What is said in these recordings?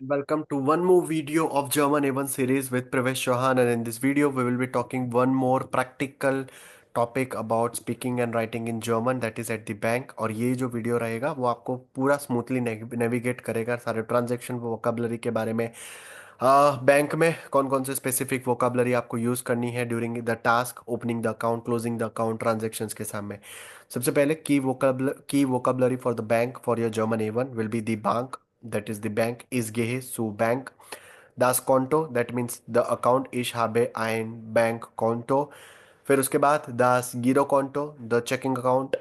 Welcome to one more video of German A1 series with Pravesh Chauhan, and in this video we will be talking one more practical topic about speaking and writing in German, that is at the bank. और ये जो video रहेगा वो आपको पूरा smoothly navigate करेगा सारे transaction vocabulary के बारे में। बैंक में कौन कौन से स्पेसिफिक वोकाबलरी आपको यूज करनी है during the task, opening the account, closing the account, transactions के सामने। सबसे पहले की vocabulary for the bank for your German A one will be the bank, that is the bank. Ich gehe zu Bank. Das Konto, that means the account. Ich habe ein Bankkonto. फिर उसके बाद das Girokonto, the checking account.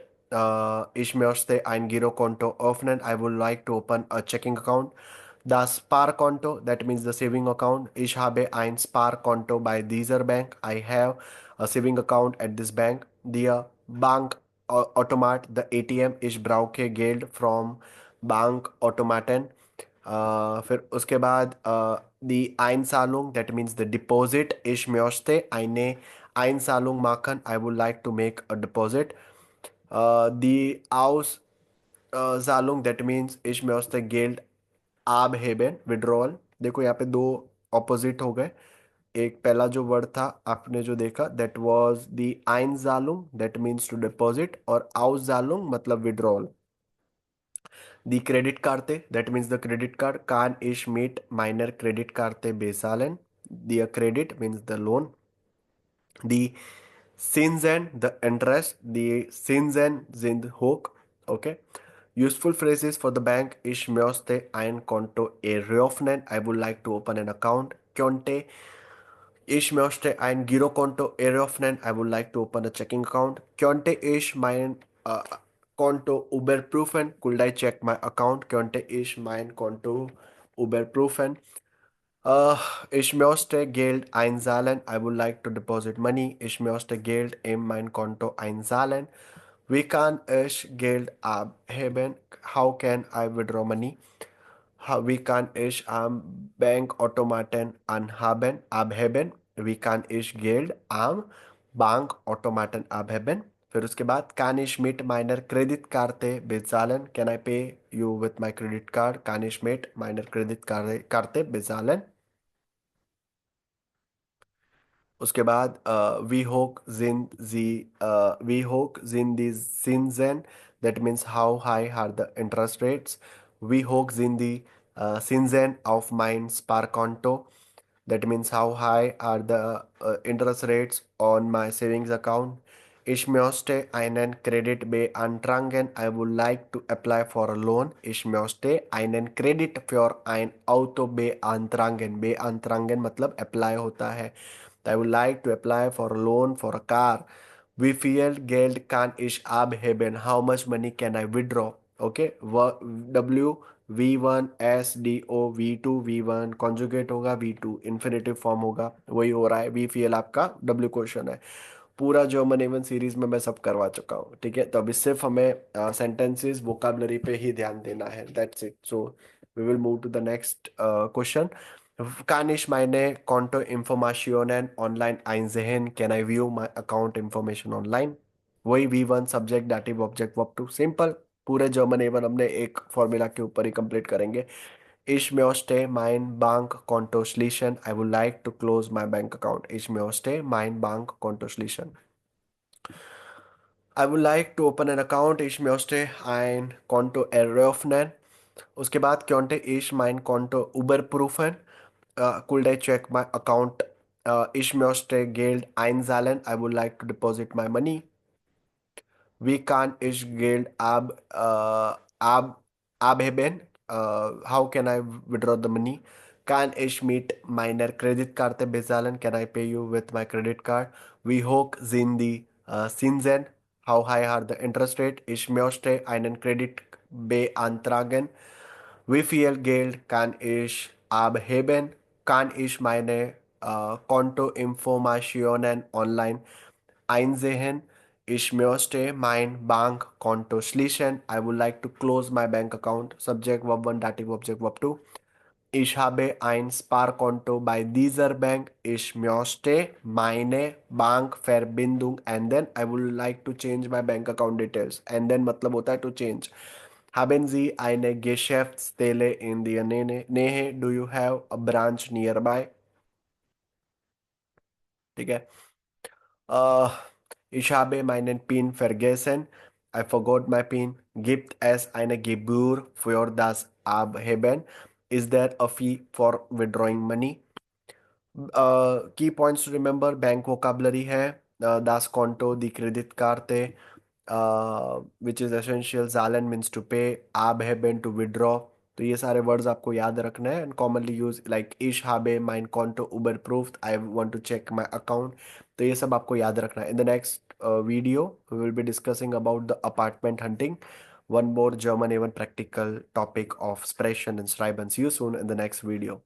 Ich möchte ein Girokonto öffnen. I would like to open a checking account. Das Sparkonto, that means the saving account. Ich habe ein Sparkonto bei dieser Bank. I have a saving account at this bank. Der Bankautomat, the ATM. Ich brauche Geld from Bankautomaten. फिर उसके बाद die Einzahlung, that means the deposit. Ich möchte eine Einzahlung machen. I would like to make a deposit. Die Auszahlung, that means ich möchte Geld abheben, withdrawal। देखो यहाँ पे दो opposite हो गए। एक पहला जो वर्ड था आपने जो देखा, दैट वाज दी Einzahlung, that means to deposit, और Auszahlung मतलब विड्रॉल। दी क्रेडिट कार्ते, that means the credit card. कान ich mit meiner Kreditkarte bezahlen? The credit means the loan. The Zinsen, the interest. The Zinsen sind hoch. Okay. Useful phrases for the bank. Ich möchte ein Konto eröffnen. I would like to open an account. Könnte ich möchte ein Girokonto eröffnen. I would like to open a checking account. Könnte ich mein Konto überprüfen? Could I check my account? Könnte ich mein Konto überprüfen? Uh, Ich möchte Geld einzahlen. I would like to deposit money. Ich möchte Geld in mein Konto einzahlen. Wie kann ich Geld abheben? How can I withdraw money? Wie kann ich am Bankautomaten abheben? Wie kann ich Geld am Bankautomaten abheben? फिर उसके बाद kann ich mit meiner Kreditkarte bezahlen? Can I pay you with my credit card? Kann ich mit meiner Kreditkarte bezahlen? उसके बाद wie hoch sind die Zinsen, that means how high are the interest rates. Wie hoch sind die Zinsen auf mein Sparkonto, that means how high are the interest rates on my savings account. Ich möchte einen Kredit beantragen. I would like to apply for a loan. Ich möchte einen Kredit für ein Auto beantragen. Beantragen मतलब apply होता है। I would like to apply for a loan for a car. Wie viel Geld kann ich abheben? How much money can I withdraw? Okay, W V1 S D O V2 V1 conjugate होगा, V2 infinitive form होगा, वही हो रहा है। We fee L आपका W question है। पूरा German Avon series में मैं सब करवा चुका हूँ, ठीक है। तो अभी सिर्फ हमें सेंटेंसेस वोकाबलरी पे ही ध्यान देना है, that's it. So we will move to the next question. Kann ich meine Kontoinformationen online einsehen? Can I view my account information online? वही V1 subject dative object verb two, simple. पूरे German A1 हमने एक formula के ऊपर ही complete करेंगे। Ich möchte mein Bankkonto schließen. I would like to close my bank account. Ich möchte mein Bankkonto schließen. I would like to open an account. Ich möchte ein Konto eröffnen. उसके बाद könnte ich mein Konto überprüfen? Could I check my account? Ich möchte Geld einzahlen. I would like to deposit my money. Wie kann ich Geld abheben? How can I withdraw the money? Kann ich mit meiner Kreditkarte bezahlen? Can I pay you with my credit card? Wie hoch sind die Zinsen? How high are the interest rate? Ich möchte einen Kredit beantragen. Wie viel Geld kann ich abheben? Kann ich meine Kontoinformationen online einsehen? Ich möchte mein Bankkonto schließen. I would like to close my bank account. Subject verb 1, dative object verb 2. Ich habe ein Sparkonto bei dieser Bank. Ich möchte meine Bankverbindung and then I would like to change my bank account details. And then मतलब होता है to change. Haben Sie eine Geschäftsstelle in der Nähe? Do you have a branch nearby? ठीक है. Uh, Ich habe meinen PIN vergessen. I forgot my PIN. Gibt es eine Gebühr für das Abheben? Is there a fee for withdrawing money? Key points to remember, bank vocabulary है, das Konto, die Kreditkarte, which is essential. Zahlen means to pay, abheben to withdraw. तो ये सारे words आपको याद रखना है. And commonly use like इश हाबे माइन कॉन्टो उबर प्रूफ I want to check my account. तो ये सब आपको याद रखना है. In the next video we will be discussing about the apartment hunting, one more German even practical topic of sprechen and schreiben. See you soon in the next video.